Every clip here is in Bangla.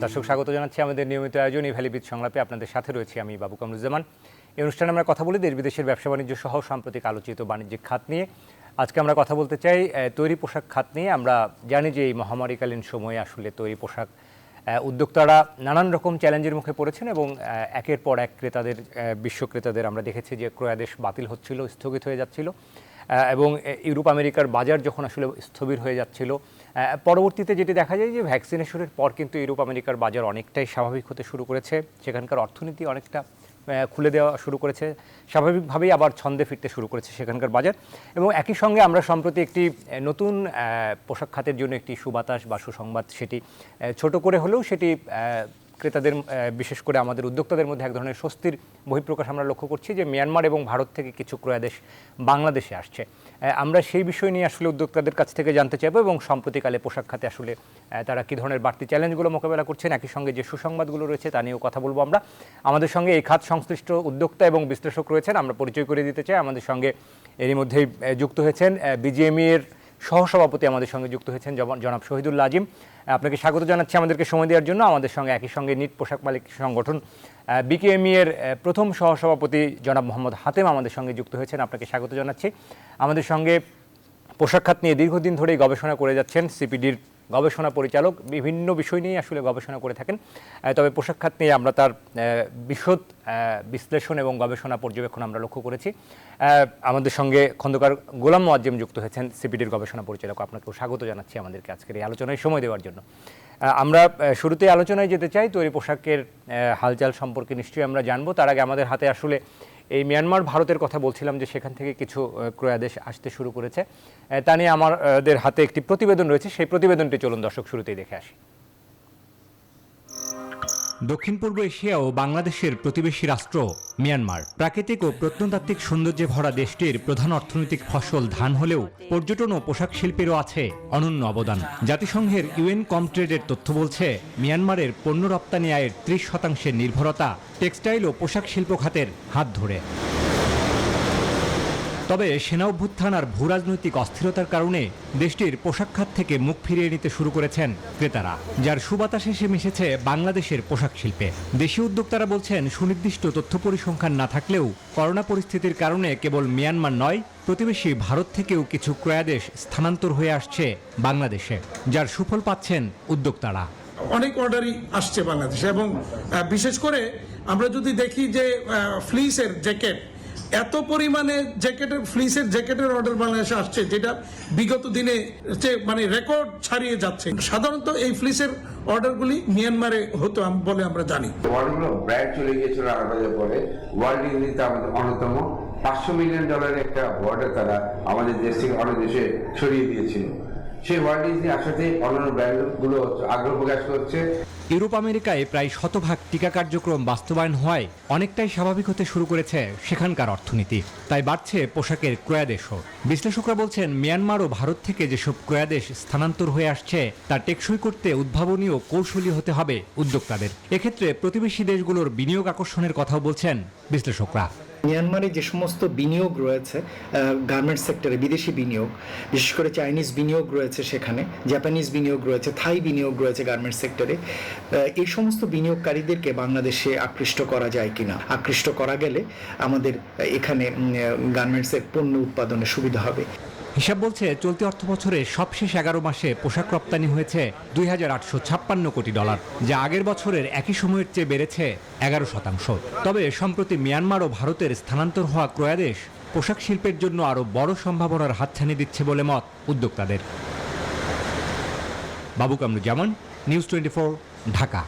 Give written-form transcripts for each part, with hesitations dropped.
দর্শক স্বাগত জানাচ্ছি আমাদের নিয়মিত আয়োজন এই ভ্যালিবিদ সংলাপে। আপনাদের সাথে রয়েছি আমি বাবু কামরুজ্জামান। এই অনুষ্ঠানে আমরা কথা বলি দেশ বিদেশের ব্যবসা বাণিজ্য সহ সাম্প্রতিক আলোচিত বাণিজ্যিক খাত নিয়ে। আজকে আমরা কথা বলতে চাই তৈরি পোশাক খাত নিয়ে। আমরা জানি যে এই মহামারীকালীন সময়ে আসলে তৈরি পোশাক উদ্যোক্তারা নানান রকম চ্যালেঞ্জের মুখে পড়েছেন এবং একের পর এক ক্রেতাদের বিশ্ব ক্রেতাদের আমরা দেখেছি যে ক্রয়াদেশ বাতিল হচ্ছিল, স্থগিত হয়ে যাচ্ছিল এবং ইউরোপ আমেরিকার বাজার যখন আসলে স্থবির হয়ে যাচ্ছিল, পরবর্তীতে যেটি দেখা যায় যে ভ্যাকসিনেশনের পর কিন্তু ইউরোপ আমেরিকার বাজার অনেকটাই স্বাভাবিক হতে শুরু করেছে, সেখানকার অর্থনীতি অনেকটা খুলে দেওয়া শুরু করেছে, স্বাভাবিকভাবেই আবার ছন্দে ফিরতে শুরু করেছে সেখানকার বাজার। এবং একই সঙ্গে আমরা সম্প্রতি একটি নতুন পোশাক খাতের জন্য একটি সুবাতাস বা সুসংবাদ, সেটি ছোট করে হলেও সেটি ক্রেতাদের বিশেষ করে আমাদের উদ্যোক্তাদের মধ্যে এক ধরনের স্বস্তির বহিঃপ্রকাশ আমরা লক্ষ্য করছি যে মিয়ানমার এবং ভারত থেকে কিছু ক্রয়াদেশ বাংলাদেশে আসছে। আমরা সেই বিষয় নিয়ে আসলে উদ্যোক্তাদের কাছ থেকে জানতে চাইবো এবং সম্প্রতিকালে পোশাক খাতে আসলে তারা কী ধরনের বাড়তি চ্যালেঞ্জগুলো মোকাবেলা করছেন, একই সঙ্গে যে সুসংবাদগুলো রয়েছে তা নিয়েও কথা বলবো আমরা। আমাদের সঙ্গে এই খাত সংশ্লিষ্ট উদ্যোক্তা এবং বিশ্লেষক রয়েছেন, আমরা পরিচয় করে দিতে চাই। আমাদের সঙ্গে এরই মধ্যেই যুক্ত হয়েছেন বিজিএমই এর সহসভাপতি, আমাদের সঙ্গে যুক্ত হয়েছেন জনাব শহীদুল্লাহ আজিম। আপনাকে স্বাগত জানাচ্ছি আমাদেরকে সময় দেওয়ার জন্য। আমাদের সঙ্গে একই সঙ্গে নিট পোশাক মালিক সংগঠন বিকেএমই এর প্রথম সহসভাপতি জনাব মোহাম্মদ হাতেম আমাদের সঙ্গে যুক্ত হয়েছেন, আপনাকে স্বাগত জানাচ্ছি। আমাদের সঙ্গে পোশাক খাত নিয়ে দীর্ঘদিন ধরেই গবেষণা করে যাচ্ছেন সিপিডির গবেষণা পরিচালক, বিভিন্ন বিষয় নিয়ে আসলে গবেষণা করে থাকেন, তবে পোশাক খাত নিয়ে আমরা তার বিশদ বিশ্লেষণ এবং গবেষণা পর্যবেক্ষণ আমরা লক্ষ্য করেছি। আমাদের সঙ্গে খন্দকার গোলাম মোয়াজ্জেম যুক্ত হয়েছেন সিপিডির গবেষণা পরিচালক, আপনাকেও স্বাগত জানাচ্ছি আমাদেরকে আজকের এই আলোচনায় সময় দেওয়ার জন্য। আমরা শুরুতে আলোচনায় যেতে চাই, তৈরি পোশাকের হালচাল সম্পর্কে নিশ্চয়ই আমরা জানবো। তার আগে আমাদের হাতে আসলে এই মিয়ানমার ভারতের কথা বলছিলাম যে সেখান থেকে কিছু ক্রয়াদেশ আসতে শুরু করেছে, তা নিয়ে আমাদের হাতে একটি প্রতিবেদন রয়েছে, সেই প্রতিবেদনটি চলুন দর্শক শুরুতেই দেখে আসি। দক্ষিণ পূর্ব এশিয়া ও বাংলাদেশের প্রতিবেশী রাষ্ট্র মিয়ানমার প্রাকৃতিক ও প্রত্নতাত্ত্বিক সৌন্দর্যে ভরা দেশটির প্রধান অর্থনৈতিক ফসল ধান হলেও পর্যটন ও পোশাক শিল্পেরও আছে অনন্য অবদান। জাতিসংঘের ইউএন কমট্রেডের তথ্য বলছে মিয়ানমারের পণ্য রপ্তানি আয়ের 30% নির্ভরতা টেক্সটাইল ও পোশাক শিল্প খাতের হাত ধরে। তবে সেনা অভ্যুত্থান আর ভূরাজনৈতিক অস্থিরতার কারণে দেশটির পোশাক খাত থেকে মুখ ফিরিয়ে নিতে শুরু করেছেন ক্রেতারা, যার সুবাতাস এসে মিশেছে বাংলাদেশের পোশাক শিল্পে। দেশীয় উদ্যোক্তারা বলছেন সুনির্দিষ্ট তথ্য পরিসংখ্যান না থাকলেও করোনা পরিস্থিতির কারণে কেবল মিয়ানমার নয়, প্রতিবেশী ভারত থেকেও কিছু ক্রয়াদেশ স্থানান্তর হয়ে আসছে বাংলাদেশে, যার সুফল পাচ্ছেন উদ্যোক্তারা। অনেক অর্ডারই আসছে বাংলাদেশে এবং বিশেষ করে আমরা যদি দেখি যে ফ্লিসের জ্যাকেট, এত পরিমাণে ফ্লিসের জ্যাকেটের অর্ডার বাংলাদেশে আসছে যেটা বিগত দিনে মানে রেকর্ড ছাড়িয়ে যাচ্ছে। সাধারণত এই ফ্লিসের অর্ডারগুলি মিয়ানমারে হতো বলে আমরা জানি। অনেকগুলো ব্র্যান্ড চলে গিয়েছিল আড়াবাজার পরে ওয়ার্ল্ড ইউনিতে আমাদের অন্যতম $500 মিলিয়ন একটা অর্ডার তারা আমাদের দেশ থেকে অন্য দেশে ছড়িয়ে দিয়েছিল। সেই ওয়ার্ল্ড ইউনি আসলে অন্যান্য ব্র্যান্ডগুলো আগ্রহ প্রকাশ করছে। ইউরোপ আমেরিকায় প্রায় 100% টিকা কার্যক্রম বাস্তবায়ন হওয়ায় অনেকটাই স্বাভাবিক হতে শুরু করেছে সেখানকার অর্থনীতি, তাই বাড়ছে পোশাকের ক্রয়াদেশও। বিশ্লেষকরা বলছেন মিয়ানমার ও ভারত থেকে যেসব ক্রয়াদেশ স্থানান্তর হয়ে আসছে তা টেকসই করতে উদ্ভাবনী ও কৌশলী হতে হবে উদ্যোক্তাদের। এক্ষেত্রে প্রতিবেশী দেশগুলোর বিনিয়োগ আকর্ষণের কথাও বলছেন বিশ্লেষকরা। মিয়ানমারে যে সমস্ত বিনিয়োগ রয়েছে গার্মেন্টস সেক্টরে, বিদেশি বিনিয়োগ, বিশেষ করে চাইনিজ বিনিয়োগ রয়েছে সেখানে, জাপানিজ বিনিয়োগ রয়েছে, থাই বিনিয়োগ রয়েছে গার্মেন্টস সেক্টরে, এই সমস্ত বিনিয়োগকারীদেরকে বাংলাদেশে আকৃষ্ট করা যায় কিনা। আকৃষ্ট করা গেলে আমাদের এখানে গার্মেন্টসের পণ্য উৎপাদনে সুবিধা হবে। হিসাব বলছে চলতি অর্থবছরে সবশেষ 11 মাসে পোশাক রপ্তানি হয়েছে $2,856 কোটি, যা আগের বছরের একই সময়ের চেয়ে বেড়েছে 11%। তবে সম্প্রতি মিয়ানমার ও ভারতের স্থানান্তর হওয়া ক্রয়াদেশ পোশাক শিল্পের জন্য আরও বড় সম্ভাবনার হাতছানি দিচ্ছে বলে মত উদ্যোক্তাদের। বাবু কামরুজ্জামান, নিউজ 24, ঢাকা।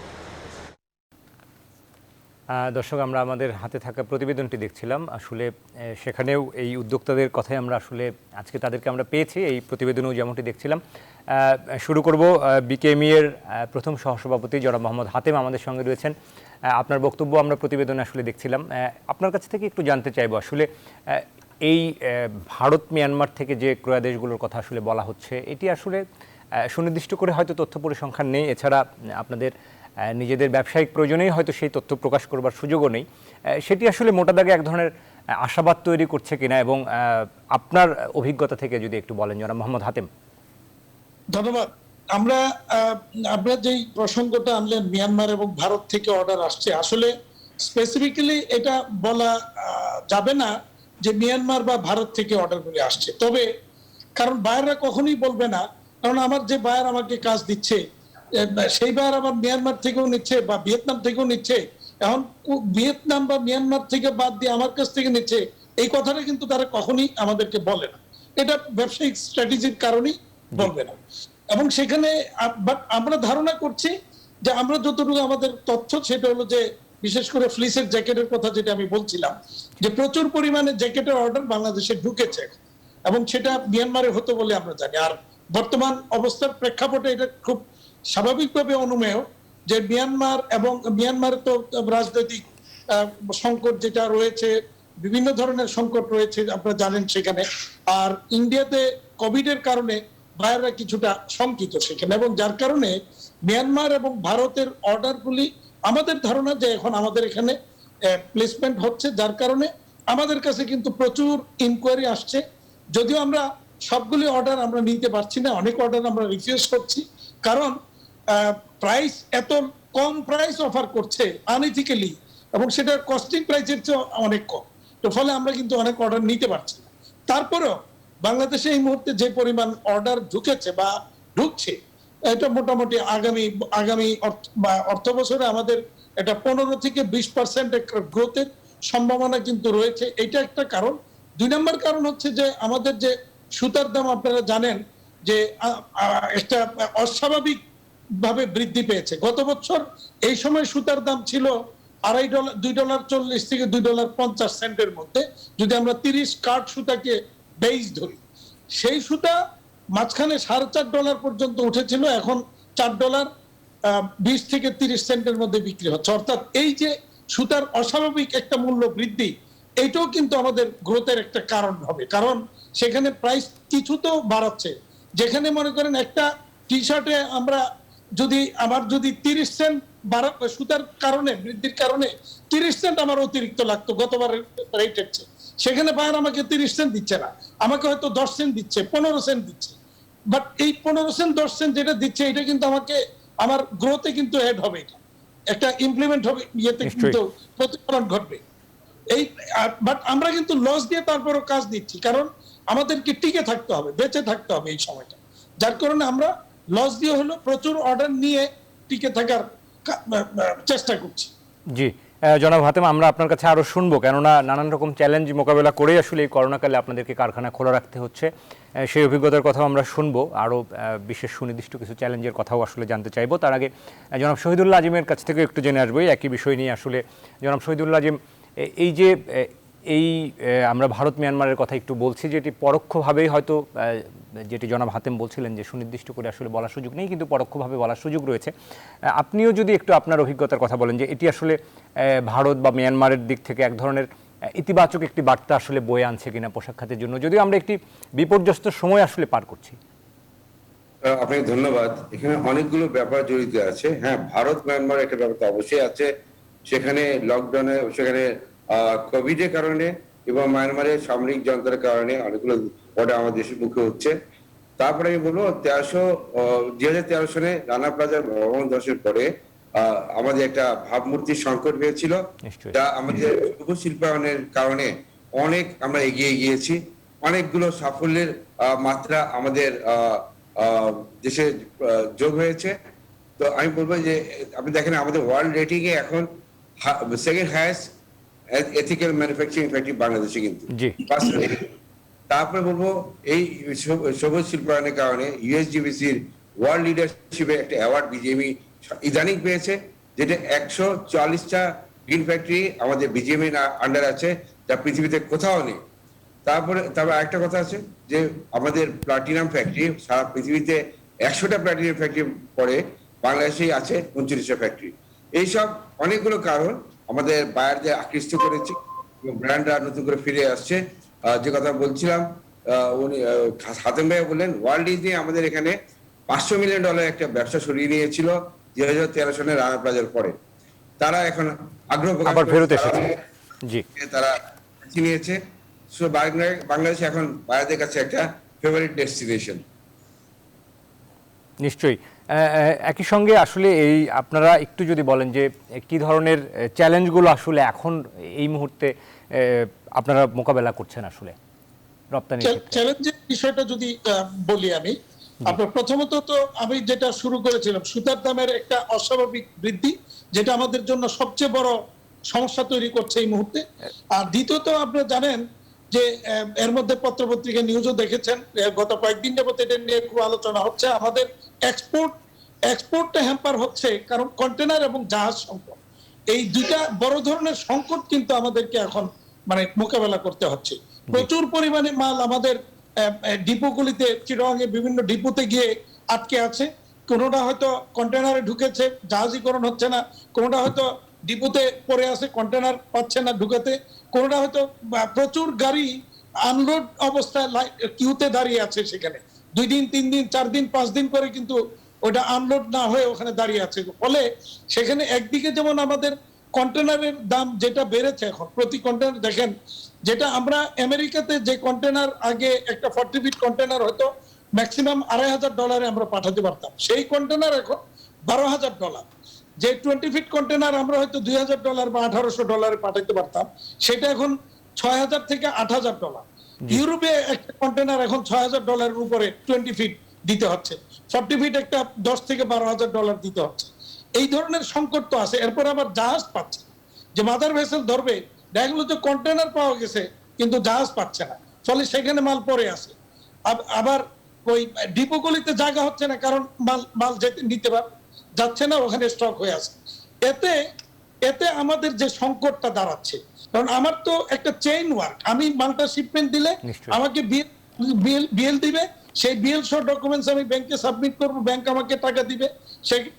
দর্শক, আমরা আমাদের হাতে থাকা প্রতিবেদনটি দেখছিলাম, আসলে সেখানেও এই উদ্যোক্তাদের কথাই আমরা আসলে আজকে তাদেরকে আমরা পেয়েছি, এই প্রতিবেদনেও যেমনটি দেখছিলাম। শুরু করব বিকেএমই এর প্রথম সহসভাপতি জনাব মোহাম্মদ হাতেম আমাদের সঙ্গে রয়েছেন। আপনার বক্তব্য আমরা প্রতিবেদনে আসলে দেখছিলাম, আপনার কাছ থেকে একটু জানতে চাইবো আসলে এই ভারত মিয়ানমার থেকে যে ক্রয়াদেশগুলোর কথা আসলে বলা হচ্ছে, এটি আসলে সুনির্দিষ্ট করে হয়তো তথ্য পরিসংখ্যান নেই, এছাড়া আপনাদের নিজেদের ব্যবসায়িক প্রয়োজনেই হয়তো সেই তথ্য প্রকাশ করবার সুযোগও নেই, সেটি আসলে মোটা দাগে এক ধরনের আশাবাদ তৈরি করছে কিনা এবং আপনার অভিজ্ঞতা থেকে যদি একটু বলেন জনাব মোহাম্মদ হাতেম। ধন্যবাদ আমরা আমরা যেই প্রসঙ্গটা আনলেন মিয়ানমার এবং ভারত থেকে অর্ডার আসছে, আসলে স্পেসিফিক্যালি এটা বলা যাবে না যে মিয়ানমার বা ভারত থেকে অর্ডারগুলি আসছে। তবে কারণ বায়াররা কখনোই বলবে না, কারণ আমার যে বায়ার আমাকে কাজ দিচ্ছে সেই বায়ার আবার মিয়ানমার থেকেও নিচ্ছে বা ভিয়েতনাম থেকেও নিচ্ছে। এখন ভিয়েতনাম বা মিয়ানমার থেকে বাদ দিয়ে আমার কাছ থেকে নিচ্ছে, এই কথাটা কিন্তু তারা কখনোই আমাদেরকে বলে না। এটা ব্যবসায়িক স্ট্র্যাটেজির কারণেই বলবে না। এবং সেখানে আমরা ধারণা করছি যে আমরা যতটুকু আমাদের তথ্য সেটা হলো যে বিশেষ করে ফ্লিসের জ্যাকেটের কথা যেটা আমি বলছিলাম, যে প্রচুর পরিমাণে জ্যাকেটের অর্ডার বাংলাদেশে ঢুকেছে এবং সেটা মিয়ানমারে হতো বলে আমরা জানি। আর বর্তমান অবস্থার প্রেক্ষাপটে এটা খুব স্বাভাবিকভাবে অনুমেয় যে মিয়ানমারে তো রাজনৈতিক সংকট যেটা রয়েছে, বিভিন্ন ধরনের সংকট রয়েছে আপনারা জানেন সেখানে। আর ইন্ডিয়াতে কোভিড এর কারণে বায়াররা কিছুটা শঙ্কিত সেখানে, এবং যার কারণে মিয়ানমার এবং ভারতের অর্ডারগুলি আমাদের ধারণা যে এখন আমাদের এখানে প্লেসমেন্ট হচ্ছে, যার কারণে আমাদের কাছে কিন্তু প্রচুর ইনকোয়ারি আসছে। যদিও আমরা সবগুলি অর্ডার আমরা নিতে পারছি না, অনেক অর্ডার আমরা রিফিউজ করছি, কারণ প্রাইস এত কম প্রাইস অফার করছে আনইথিক্যালি, এবং সেটা কস্টিং প্রাইসের চেয়ে অনেক কম। তো ফলে আমরা কিন্তু অনেক অর্ডার নিতে পারছি না। তারপরেও বাংলাদেশে এই মুহূর্তে যে পরিমাণ অর্ডার ঢুকেছে বা ঢুকছে, এটা মোটামুটি আগামী অর্থ বছরে আমাদের এটা 15 থেকে 20% গ্রোথের সম্ভাবনা কিন্তু রয়েছে। এটা একটা কারণ। 2 নম্বর কারণ হচ্ছে যে আমাদের যে সুতার দাম আপনারা জানেন যে একটা অস্বাভাবিক ভাবে বৃদ্ধি পেয়েছে। গত বছর এই সময় সুতার দাম ছিল $2.40 থেকে $2.50 মধ্যে, যদি আমরা 30 কাঠ সুতাকে বেইস ধরি। সেই সুতা মাঝখানে $4.5 পর্যন্ত উঠেছিল, এখন $4.20 থেকে 30 মধ্যে বিক্রি হচ্ছে। অর্থাৎ এই যে সুতার অস্বাভাবিক একটা মূল্য বৃদ্ধি, এইটাও কিন্তু আমাদের গ্রোথের একটা কারণ হবে, কারণ সেখানে প্রাইস কিছু তো বাড়াচ্ছে। যেখানে মনে করেন একটা টি শার্টে আমার যদি 30 সেন্ট সুতার কারণে বৃদ্ধির কারণে 30 সেন্ট আমার অতিরিক্ত লাগতো গতবারের রেটের চেয়ে, সেখানে বায়ার আমাকে 30 সেন্ট দিচ্ছে না, আমাকে হয়তো 10 সেন্ট দিচ্ছে, 15 সেন্ট দিচ্ছে। বাট এই 15 সেন্ট 10 সেন্ট যেটা দিচ্ছে, এটা কিন্তু আমাকে আমার গ্রোথে কিন্তু অ্যাড হবে, এটা একটা ইমপ্লিমেন্ট হবে, ইয়েতে কিন্তু প্রতিফলন ঘটবে। বাট আমরা কিন্তু লস দিয়ে তারপরও কাজ দিচ্ছি, কারণ আমাদেরকে টিকে থাকতে হবে, বেঁচে থাকতে হবে এই সময়টা। যার কারণে আমরা লস দিয়ে হলো প্রচুর অর্ডার নিয়ে টিকে থাকার চেষ্টা করছি। জি, জনাব হাতেম, আমরা আপনার কাছে আরও শুনবো, কেননা নানান রকম চ্যালেঞ্জ মোকাবেলা করেই আসলে এই করোনাকালে আপনাদেরকে কারখানা খোলা রাখতে হচ্ছে। সেই অভিজ্ঞতার কথাও আমরা শুনবো, আরও বিশেষ সুনির্দিষ্ট কিছু চ্যালেঞ্জের কথাও আসলে জানতে চাইবো। তার আগে জনাব শহীদুল্লাহ আজিমের কাছ থেকে একটু জেনে আসবো একই বিষয় নিয়ে। আসলে জনাব শহীদুল্লাহ আজিম, এই যে আমরা ভারত মিয়ানমারের কথা একটু বলছি, যেটি পরোক্ষভাবেই হয়তো যেটি জনাব হাতেম বলছিলেন যে সুনির্দিষ্ট করে আসলে বলার সুযোগ নেই, কিন্তু পরোক্ষভাবে বলার সুযোগ রয়েছে। আপনিও যদি একটু আপনার অভিজ্ঞতার কথা বলেন যে এটি আসলে ভারত বা মিয়ানমারের দিক থেকে এক ধরনের ইতিবাচক একটি বার্তা আসলে বয়ে আনছে কিনা পোশাক খাতের জন্য, যদিও আমরা একটি বিপর্যস্ত সময় আসলে পার করছি। আপনাকে ধন্যবাদ। এখানে অনেকগুলো ব্যাপার জড়িত আছে। হ্যাঁ, ভারত মিয়ানমার একটা ব্যাপার তো অবশ্যই আছে। সেখানে লকডাউনে, সেখানে কোভিড এর কারণে এবং মায়ানমারের সামরিক যন্ত্রের কারণে অনেকগুলো অর্ডার আমাদের দেশের মুখে হচ্ছে। তারপরে আমি বলবো 2013 সালে রানা প্লাজার ভবন ধসের পরে আমাদের একটা ভাবমূর্তির সংকট হয়েছিল, যা আমাদের যুব শিল্পায়নের কারণে অনেক আমরা এগিয়ে গিয়েছি। অনেকগুলো সাফল্যের মাত্রা আমাদের দেশে যোগ হয়েছে। তো আমি বলবো যে আপনি দেখেন আমাদের ওয়ার্ল্ড রেটিং এ এখন second highest ethical manufacturing factory বাংলাদেশে কিন্তু। তারপরে বলবো এই সবুজ শিল্পায়নের কারণে ইউএসজিবিসির ওয়ার্ল্ড লিডারশিপে একটা অ্যাওয়ার্ড বিজিএমই ইদানিং পেয়েছে, যেটা 140টা গ্রিন ফ্যাক্টরি আমাদের বিজিএমই আন্ডার আছে, যা পৃথিবীতে কোথাও নেই। তারপরে আরেকটা কথা আছে যে আমাদের প্লাটিনাম ফ্যাক্টরি সারা পৃথিবীতে 100টা প্লাটিনাম ফ্যাক্টরি পরে বাংলাদেশেই আছে 39টা ফ্যাক্টরি। এইসব অনেকগুলো কারণ আমাদের বায়ারদের আকৃষ্ট করেছে এবং ব্র্যান্ডরা নতুন করে ফিরে আসছে। যে কথা বলছিলাম, উনি হাতেম ভাই বললেন ওয়ার্ল্ড ইজ নিয়ে আমাদের এখানে $500 মিলিয়ন একটা ব্যবসা সরিয়ে নিয়েছিল 2013 সালে রানা প্লাজার পরে। তারা এখন আগ্রহ প্রকাশ তারা নিয়েছে। বাংলাদেশ এখন বায়ারদের কাছে একটা ফেভারিট ডেস্টিনেশন। নিশ্চয়ই। একই সঙ্গে আসলে এই আপনারা একটু যদি বলেন যে কি ধরনের চ্যালেঞ্জগুলো আসলে এখন এই মুহূর্তে আপনারা মোকাবেলা করছেন আসলে রপ্তানির ক্ষেত্রে? চ্যালেঞ্জের বিষয়টা যদি বলি আমি, আপনার প্রথমত তো আমি যেটা শুরু করেছিলাম, সুতার দামের একটা অস্বাভাবিক বৃদ্ধি, যেটা আমাদের জন্য সবচেয়ে বড় সমস্যা তৈরি করছে এই মুহূর্তে। আর দ্বিতীয়ত আপনারা জানেন যে এর মধ্যে পত্রপত্রিকা নিউজও দেখেছেন, গত কয়েকদিন যাবত এটা নিয়ে খুব আলোচনা হচ্ছে, আমাদের এক্সপোর্টটা হ্যাম্পার হচ্ছে, কারণ কন্টেনার এবং জাহাজ সংকট, এই দুইটা বড় ধরনের সংকট কিন্তু আমাদেরকে এখন মানে মোকাবেলা করতে হচ্ছে। প্রচুর পরিমাণে মাল আমাদের ডিপোগুলিতে, চিটাগাংয়ে বিভিন্ন ডিপোতে গিয়ে আটকে আছে, কোনোটা হয়তো কন্টেনারে ঢুকেছে, জাহাজীকরণ হচ্ছে না, কোনোটা হয়তো ডিপোতে পড়ে আছে, কন্টেনার পাচ্ছে না ঢুকাতে, কোনোটা হয়তো প্রচুর গাড়ি আনলোড অবস্থায় কিউতে দাঁড়িয়ে আছে, সেখানে 2 দিন 3 দিন 4 দিন 5 দিন করে কিন্তু ওটা আনলোড না হয়ে ওখানে দাঁড়িয়ে আছে। ফলে সেখানে একদিকে যেমন আমাদের কন্টেনারের দাম যেটা বেড়েছে, এখন প্রতি কন্টেনার দেখেন, যেটা আমরা আমেরিকাতে যে কন্টেনার আগে একটা 40 ফিট কন্টেনার হয়তো ম্যাক্সিমাম $2,500 আমরা পাঠাতে পারতাম, সেই কন্টেনার এখন $12,000। যে 20 ফিট কন্টেনার আমরা হয়তো $2,000 বা $1,800 পাঠাতে পারতাম, সেটা এখন $6,000 থেকে $8,000। ইউরোপে একটা কন্টেনার এখন $6,000 উপরে 20 ফিট দিতে হচ্ছে, 40 ফিট একটা $10,000 থেকে $12,000 দিতে হচ্ছে। এই ধরনের সংকট তো আছে। এরপর আবার জাহাজ পাচ্ছে, যে মাদার ভেসেল ধরবে, দেখা গেল যে কন্টেনার পাওয়া গেছে কিন্তু জাহাজ পাচ্ছে না, ফলে সেখানে মাল পড়ে আছে। আবার ওই ডিপোগুলিতে জায়গা হচ্ছে না, কারণ মাল যেতে নিতে যাচ্ছে না, ওখানে স্টক হয়ে আছে। এতে আমাদের যে সংকটটা দাঁড়াচ্ছে, কারণ আমার তো একটা চেইন ওয়ার্ক, আমি মালটা শিপমেন্ট দিলে আমাকে বিএল দিবে, সেই বিএল সহ ডকুমেন্টস আমি ব্যাংকে সাবমিট করব, ব্যাংক আমাকে টাকা দিবে,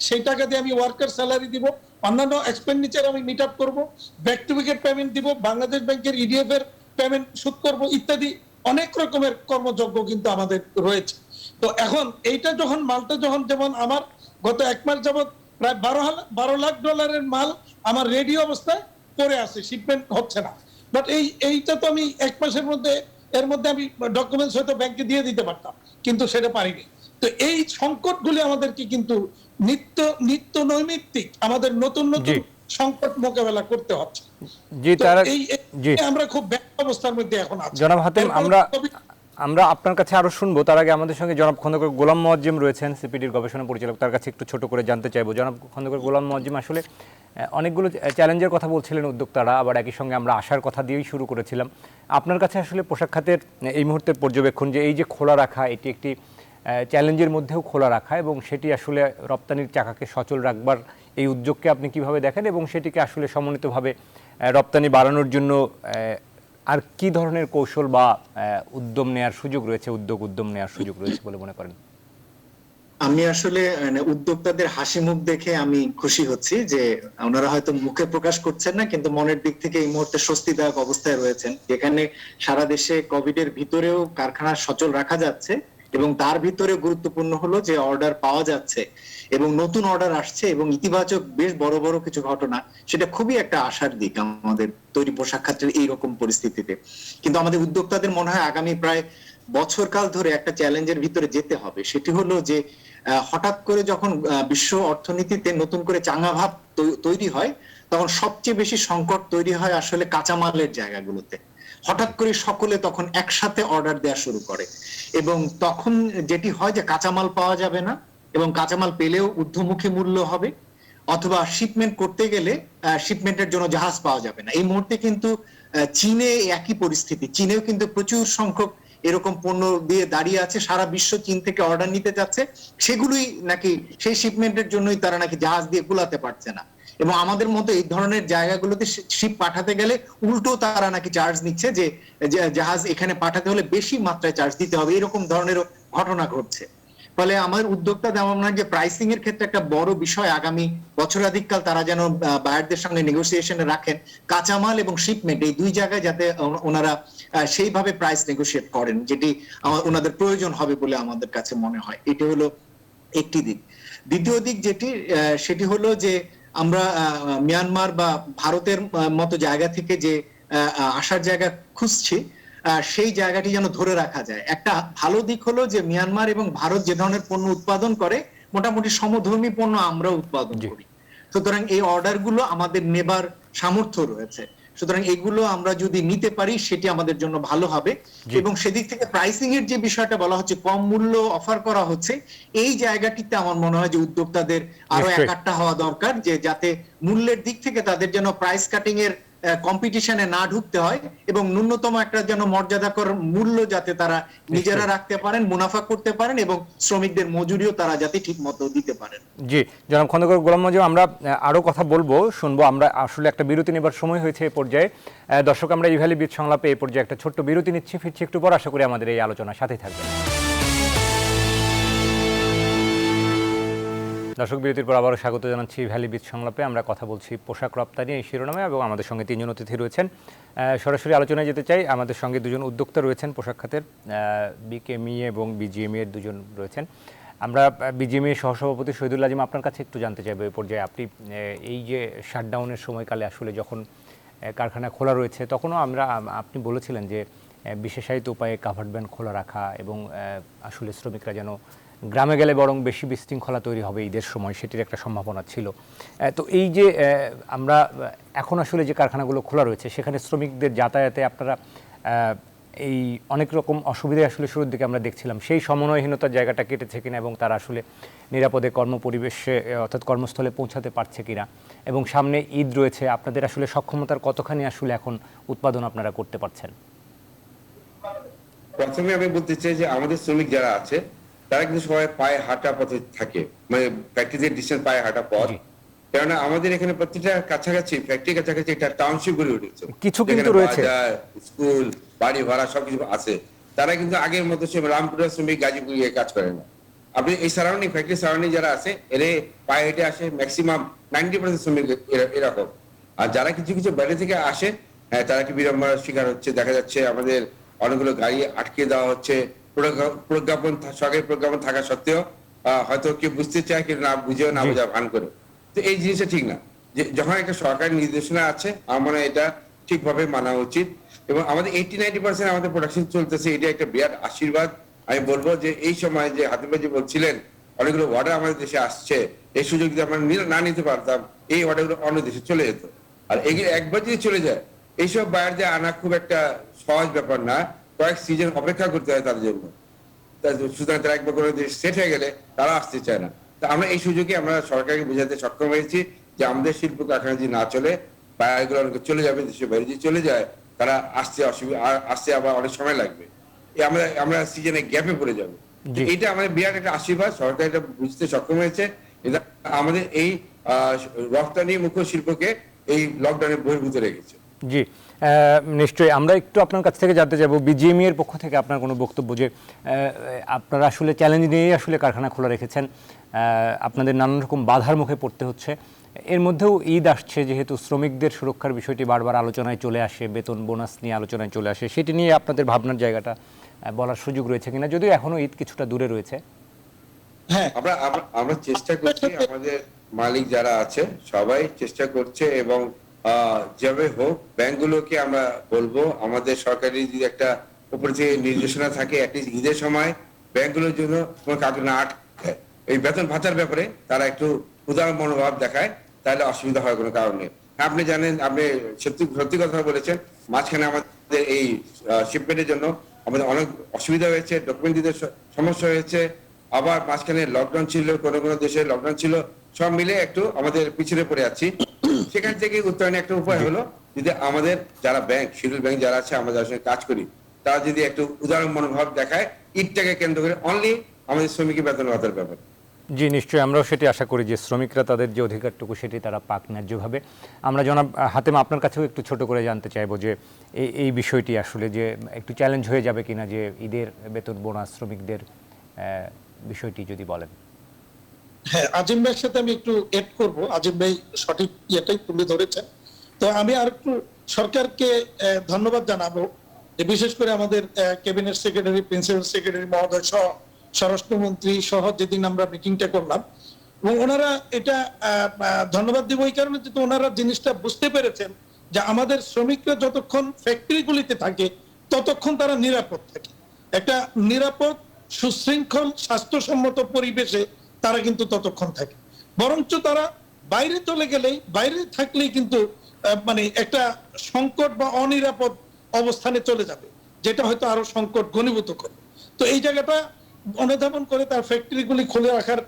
সেই টাকা দিয়ে আমি ওয়ার্কার স্যালারি দিব, অন্যান্য এক্সপেন্ডিচার আমি মিট আপ করবো, ব্যাক টু ব্যাক পেমেন্ট দিব, বাংলাদেশ ব্যাংকের ইডিএফ এর পেমেন্ট শোধ করব, ইত্যাদি অনেক রকমের কর্মযজ্ঞ কিন্তু আমাদের রয়েছে। তো এখন এইটা যখন মালটা যখন, যেমন আমার গত 1 মাস যাবত প্রায় $12 লাখ মাল আমার রেডি অবস্থায় পড়ে আছে, শিপমেন্ট হচ্ছে না। বাট এইটা তো আমি 1 মাসের মধ্যে, এর মধ্যে আমি ডকুমেন্টস হয়তো ব্যাংকে দিয়ে দিতে পারতাম, কিন্তু সেটা পারিনি। তো এই সংকটগুলি আমাদেরকে কিন্তু নিত্য নৈমিত্তিক আমাদের নতুন সংকট মোকাবেলা করতে হচ্ছে। আমরা খুব ব্যস্ত অবস্থার মধ্যে এখন আছি। জনাব হাতেম, আমরা আপনার কাছে আরো শুনবো, তার আগে আমাদের সঙ্গে জনাব খন্দকার গোলাম মোয়াজ্জেম রয়েছেন, সিপিডির গবেষণা পরিচালক, তার কাছে একটু ছোট করে জানতে চাইবো। জনাব খন্দকার গোলাম মোয়াজ্জেম, আসলে অনেকগুলো চ্যালেঞ্জের কথা বলছিলেন উদ্যোক্তারা, আবার একই সঙ্গে আমরা আশার কথা দিয়েই শুরু করেছিলাম। আপনার কাছে আসলে পোশাক খাতের এই মুহূর্তের পর্যবেক্ষণ, যে এই যে খোলা রাখা, এটি একটি চ্যালেঞ্জের মধ্যেও খোলা রাখা, এবং সেটি আসলে রপ্তানির চাকাকে সচল রাখবার এই উদ্যোগকে আপনি কিভাবে দেখেন, এবং সেটিকে আসলে সমন্বিতভাবে রপ্তানি বাড়ানোর জন্য আর কি ধরনের কৌশল বা উদ্যম নেওয়ার সুযোগ রয়েছে, উদ্যম নেওয়ার সুযোগ রয়েছে বলে মনে করেন? আমি আসলে উদ্যোক্তাদের হাসি মুখ দেখে আমি খুশি হচ্ছি যে ওনারা হয়তো মুখে প্রকাশ করছেন না, কিন্তু মনের দিক থেকে এই মুহূর্তে স্বস্তিদায়ক অবস্থায় রয়েছেন, যেখানে সারা দেশে কোভিড এর ভিতরেও কারখানা সচল রাখা যাচ্ছে, এবং তার ভিতরে গুরুত্বপূর্ণ হলো যে অর্ডার পাওয়া যাচ্ছে এবং নতুন অর্ডার আসছে, এবং ইতিবাচক বেশ বড় বড় কিছু ঘটনা, সেটা খুবই একটা আশার দিক আমাদের তৈরি পোশাক খাতের এইরকম পরিস্থিতিতে। কিন্তু আমাদের উদ্যোক্তাদের মনে হয় আগামী প্রায় বছরকাল ধরে একটা চ্যালেঞ্জের ভিতরে যেতে হবে। সেটি হলো যে হঠাৎ করে যখন বিশ্ব অর্থনীতিতে নতুন করে চাঙ্গা ভাব তৈরি হয়, তখন সবচেয়ে বেশি সংকট তৈরি হয় আসলে কাঁচামালের জায়গাগুলোতে। হঠাৎ করে সকলে তখন একসাথে অর্ডার দেওয়া শুরু করে, এবং তখন যেটি হয় যে কাঁচামাল পাওয়া যাবে না, এবং কাঁচামাল পেলেও ঊর্ধ্বমুখী মূল্য হবে, অথবা শিপমেন্ট করতে গেলে শিপমেন্টের জন্য জাহাজ পাওয়া যাবে না। এই মুহূর্তে কিন্তু চীনে একই পরিস্থিতি, চীনেও কিন্তু প্রচুর সংখ্যক এরকম পণ্য দিয়ে দাঁড়িয়ে আছে, সারা বিশ্ব চীন থেকে অর্ডার নিতে যাচ্ছে, সেগুলোই নাকি সেই শিপমেন্টের জন্যই তারা নাকি জাহাজ দিয়ে কুলাতে পারছে না। এবং আমাদের মতো এই ধরনের জায়গাগুলোতে শিপ পাঠাতে গেলে উল্টো তারা নাকি চার্জ নিচ্ছে, যে জাহাজ এখানে পাঠাতে হলে বেশি মাত্রায় চার্জ দিতে হবে, এরকম ধরনের ঘটনা ঘটছে। ফলে আমার উদ্যোক্তা যেমন যে প্রাইসিং এর ক্ষেত্রে একটা বড় বিষয়, আগামী বছরাধিককাল তারা যেন বায়ারদের সঙ্গে নেগোসিয়েশনে রাখেন, কাঁচামাল এবং শিপমেন্ট এই দুই জায়গায় যাতে ওনারা সেইভাবে প্রাইস নেগোসিয়েট করেন, যেটি ওনাদের প্রয়োজন হবে বলে আমাদের কাছে মনে হয়। এটি হলো একটি দিক। দ্বিতীয় দিক যেটি, সেটি হলো যে আমরা মিয়ানমার বা ভারতের মতো জায়গা থেকে যে আসার জায়গা খুঁজছি, সেই জায়গাটি যেন ধরে রাখা যায়। একটা ভালো দিক হলো যে মিয়ানমার এবং ভারত যে ধরনের পণ্য উৎপাদন করে মোটামুটি সমধর্মী পণ্য আমরা উৎপাদন করি, সুতরাং এই অর্ডার গুলো আমাদের নেবার সামর্থ্য রয়েছে। সুতরাং এগুলো আমরা যদি নিতে পারি সেটি আমাদের জন্য ভালো হবে। এবং সেদিক থেকে প্রাইসিং এর যে বিষয়টা বলা হচ্ছে, কম মূল্য অফার করা হচ্ছে, এই জায়গাটিতে আমার মনে হয় যে উদ্যোক্তাদের আরো একাট্টা হওয়া দরকার, যে যাতে মূল্যের দিক থেকে তাদের যেন প্রাইস কাটিং এর কম্পিটিশনে না ঢুকতে হয় এবং ন্যূনতম একটা যেন মর্যাদাকর মূল্য যাতে তারা নিজেরা রাখতে পারেন, মুনাফা করতে পারেন এবং শ্রমিকদের মজুরিও তারা যাতে ঠিক মতো দিতে পারেন। জি, জনাব খন্দকার গোলাম মজিদ, আমরা আরো কথা বলবো, শুনবো। আমরা আসলে একটা বিরতি নেবার সময় হয়েছে এই পর্যায়ে। দর্শক, আমরা এই ভ্যালি বীজ সংলাপে এই পর্যায়ে একটা ছোট্ট বিরতি নিচ্ছি, ফিরছি একটু পর। আশা করি আমাদের এই আলোচনার সাথেই থাকবেন। দর্শক, বিরতির পর আবারও স্বাগত জানাচ্ছি ভ্যালি বীজ সংলাপে। আমরা কথা বলছি পোশাক রপ্তানি এই শিরোনামে এবং আমাদের সঙ্গে তিনজন অতিথি রয়েছেন। সরাসরি আলোচনায় যেতে চাই। আমাদের সঙ্গে দুজন উদ্যোক্তা রয়েছেন পোশাক খাতের, বিকেএমই এবং বিজিএমই এর দুজন রয়েছেন। আমরা বিজিএমই সহসভাপতি শহীদুল আজিম, আপনার কাছে একটু জানতে চাইব এই পর্যায়ে, আপনি এই যে শাটডাউনের সময়কালে আসলে যখন কারখানা খোলা রয়েছে তখনও আপনি বলেছিলেন যে বিশেষায়িত উপায়ে কাভার্ড ভ্যান খোলা রাখা এবং আসলে শ্রমিকরা যেন গ্রামে গেলে বরং বেশি বিশৃঙ্খলা তৈরি হবে ঈদের সময়, সেটির একটা সম্ভাবনা ছিল। তো এই যে আমরা এখন আসলে যে কারখানাগুলো খোলা রয়েছে সেখানে শ্রমিকদের যাতায়াতে আপনারা এই অনেক রকম অসুবিধা আসলে শুরুর দিকে আমরা দেখছিলাম, সেই সমন্বয়হীনতার জায়গাটা কেটেছে কিনা এবং তারা আসলে নিরাপদে কর্মপরিবেশে অর্থাৎ কর্মস্থলে পৌঁছাতে পারছে কিনা, এবং সামনে ঈদ রয়েছে, আপনাদের আসলে সক্ষমতার কতখানি আসলে এখন উৎপাদন আপনারা করতে পারছেন? প্রথমে আমি বলতে চাই যে আমাদের শ্রমিক যারা আছে তারা কিন্তু সবাই পায়ে হাঁটা পথে থাকে, মানে ফ্যাক্টরির ডিস্টেন্স পায়ে হাঁটা পথ। কেননা আমাদের এখানে প্রত্যেকটা কাছাকাছি ফ্যাক্টরি কাছাকাছি একটা টাউনশিপ গড়ে উঠেছে, কিছু কিন্তু রয়েছে, স্কুল, বাড়ি ভাড়া সবকিছু আছে। তারা কিন্তু আগের মতো রামপুরের শ্রমিক গাজীপুর গিয়ে কাজ করে না। আপনি এই সারাউন্ডিং ফ্যাক্টরি সারাউন্ডিং যারা আছে এরা পায়ে হেঁটে আসে, ম্যাক্সিমাম 90% শ্রমিক এরকম। আর যারা কিছু কিছু বাইরে থেকে আসে, হ্যাঁ, তারা কি বিড়ম্বনার শিকার হচ্ছে। দেখা যাচ্ছে আমাদের অনেকগুলো গাড়ি আটকে দেওয়া হচ্ছে, প্রজ্ঞাপন, সরকারি প্রজ্ঞাপন থাকা সত্ত্বেও হয়তো কেউ বুঝতে চায় কিন্তু না বুঝেও না বোঝা ভান করে। তো এই জিনিসটা ঠিক না, যে যখন একটা সরকারি নির্দেশনা আছে আমার মনে হয় এটা ঠিকভাবে মানা উচিত। এবং আমাদের 80-90% আমাদের প্রোডাকশন চলতেছে, এটা একটা বিরাট আশীর্বাদ। আমি বলবো যে এই সময় যে হাতিম ভাই বলছিলেন অনেকগুলো অর্ডার আমাদের দেশে আসছে, এই সুযোগ যদি আমরা না নিতে পারতাম এই অর্ডারগুলো অন্য দেশে চলে যেত। আর এগুলো একবার যদি চলে যায়, এইসব বায়ারদের আনা খুব একটা সহজ ব্যাপার না, কয়েক সিজন অপেক্ষা করতে হয় তাদের জন্য। সুতরাং তারা একবার করে সেট হয়ে গেলে তারা আসতে চায় না। তা আমরা এই সুযোগে আমরা সরকারকে বোঝাতে সক্ষম হয়েছি যে আমাদের শিল্প কারখানা যদি না চলে, বায়ারগুলো অনেকে চলে যাবে, দেশের বাইরে যদি চলে যায় তারা আসতে আবার অনেক সময় লাগবে, আমরা সিজনে গ্যাপে পড়ে যাবো। এটা আমাদের বিরাট একটা আশীর্বাদ, সরকার এটা বুঝতে সক্ষম হয়েছে। এটা আমাদের এই রপ্তানি মুখ্য শিল্পকে এই লকডাউনে বহির্ভূত রেখেছে। জি, নিশ্চয়ই। আমরা একটু আপনার কাছ থেকে জানতে চাইবো বিজিএমই এর পক্ষ থেকে আপনার কোনো বক্তব্য, যে আপনারা আসলে চ্যালেঞ্জ নিয়েই আসলে কারখানা খোলা রেখেছেন, আপনাদের নানান রকম বাধার মুখে পড়তে হচ্ছে, এর মধ্যেও ঈদ আসছে, যেহেতু শ্রমিকদের সুরক্ষার বিষয়টি বারবার আলোচনায় চলে আসে, বেতন বোনাস নিয়ে আলোচনায় চলে আসে, সেটি নিয়ে আপনাদের ভাবনার জায়গাটা বলার সুযোগ রয়েছে কিনা, যদিও এখনো ঈদ কিছুটা দূরে রয়েছে? হ্যাঁ, আমরা চেষ্টা করছি, আমাদের মালিক যারা আছে সবাই চেষ্টা করছে, এবং যেভাবে হোক ব্যাংকগুলোকে আমরা বলবো আমাদের সরকারি যদি একটা উপর থেকে নির্দেশনা থাকে অ্যাটলিস্ট ঈদের সময় ব্যাংকগুলোর জন্য কোনো কাউকে না আটকায়, এই বেতন ভাতার ব্যাপারে তারা একটু উদার মনোভাব দেখায়, তাহলে অসুবিধা হয় কোনো কারণে। আপনি জানেন, আপনি সত্যি কথা বলেছেন, মাঝখানে আমাদের এই শিপমেন্টের জন্য আমাদের অনেক অসুবিধা হয়েছে, ডকুমেন্ট দিতে সমস্যা হয়েছে, আবার মাঝখানে লকডাউন ছিল, কোনো দেশে লকডাউন ছিল, সব মিলে একটু আমাদের পিছনে পড়ে আছি। সেখান থেকে উত্তরণের একটা উপায় হলো যদি আমাদের যারা ব্যাংক, শিডিউল ব্যাংক যারা আছে, আমরা যার সঙ্গে কাজ করি, তারা যদি একটু উদাহরণ মনোভাব দেখায় ঈদটাকে কেন্দ্র করে অনলি আমাদের শ্রমিকের বেতন ভাতার ব্যাপারে। জি, নিশ্চয়ই। আমরাও সেটি আশা করি যে শ্রমিকরা তাদের যে অধিকারটুকু সেটি তারা পাক ন্যায্যভাবে। আমরা জনাব হাতেম আপনার কাছেও একটু ছোট করে জানতে চাইবো যে এই বিষয়টি আসলে যে একটু চ্যালেঞ্জ হয়ে যাবে কিনা, যে ঈদের বেতন বোনাস শ্রমিকদের বিষয়টি যদি বলেন। হ্যাঁ, আজিম ভাইয়ের সাথে আমি একটু এড করব, আজিম ভাই সঠিক ইয়েটাই তুলে ধরেছেন। তো আমি আর একটু সরকারকে ধন্যবাদ জানাবো, বিশেষ করে আমাদের ক্যাবিনেট সেক্রেটারি, প্রিন্সিপাল সেক্রেটারি মহোদয় সহ স্বরাষ্ট্রমন্ত্রী সহ যেদিন আমরা মিটিংটা করলাম, এবং ওনারা এটা ধন্যবাদ দিব এই কারণে যে ওনারা জিনিসটা বুঝতে পেরেছেন যে আমাদের শ্রমিকরা যতক্ষণ ফ্যাক্টরিগুলিতে থাকে ততক্ষণ তারা নিরাপদ থাকে। একটা নিরাপদ, সুশৃঙ্খল, স্বাস্থ্যসম্মত পরিবেশে তারা কিন্তু ততক্ষণ থাকে। বরঞ্চ তারা বাইরে চলে গেলেই, বাইরে থাকলেই কিন্তু মানে একটা সংকট বা অনিরাপদ অবস্থানে চলে যাবে, যেটা হয়তো আরো সংকট ঘনীভূত করবে। তো এই জায়গাটা অনুধাবন করে তার ফ্যাক্টরিগুলি খুলে রাখার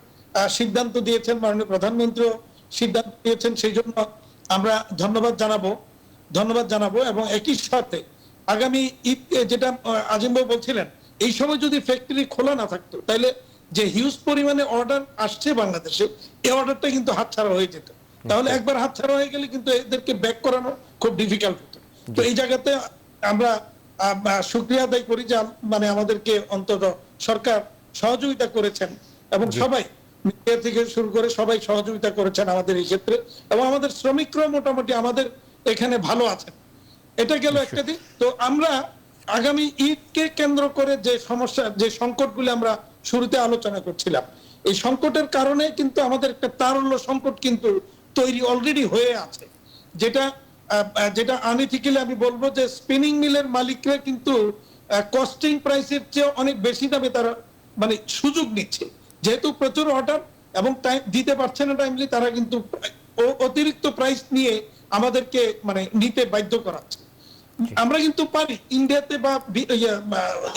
সিদ্ধান্ত দিয়েছেন মাননীয় প্রধানমন্ত্রীও সিদ্ধান্ত দিয়েছেন। সেই জন্য আমরা ধন্যবাদ জানাবো এবং একই সাথে আগামী ঈদ, যেটা আজিম ভাই বলছিলেন, এই সময় যদি ফ্যাক্টরি খোলা না থাকতো তাহলে যে হিউজ পরিমাণে অর্ডার আসছে বাংলাদেশে, এই অর্ডারটা কিন্তু হাতছাড়া হয়ে যেত। তাহলে একবার হাতছাড়া হয়ে গেলে কিন্তু এদেরকে ব্যাক করানো খুব ডিফিকাল্ট হতো। তো এই জায়গাতে আমরা শুকরিয়া আদায় করি যে মানে আমাদেরকে অন্তত সরকার সহযোগিতা করেছেন এবং সবাই মিডিয়া থেকে শুরু করে সবাই সহযোগিতা করেছেন আমাদের এই ক্ষেত্রে, এবং আমাদের শ্রমিকরা মোটামুটি আমাদের এখানে ভালো আছেন। এটা গেল একটা দিক। তো আমরা আগামী ঈদকে কেন্দ্র করে যে সমস্যা, যে সংকটগুলি আমরা শুরুতে আলোচনা করছিলাম, এই সংকটের কারণে কিন্তু আমাদের একটা তারল্য সংকট কিন্তু তৈরি অলরেডি হয়ে আছে, যেটা আনইথিক্যালি আমি বলবো যে স্পিনিং মিলের মালিকরা কিন্তু কস্টিং প্রাইসের চেয়ে অনেক বেশি দামে তারা মানে সুযোগ নিচ্ছে, যেহেতু প্রচুর অর্ডার এবং দিতে পারছে না টাইমলি, তারা কিন্তু অতিরিক্ত প্রাইস নিয়ে আমাদেরকে মানে নিতে বাধ্য করাচ্ছে। আমরা কিন্তু পারি ইন্ডিয়াতে বা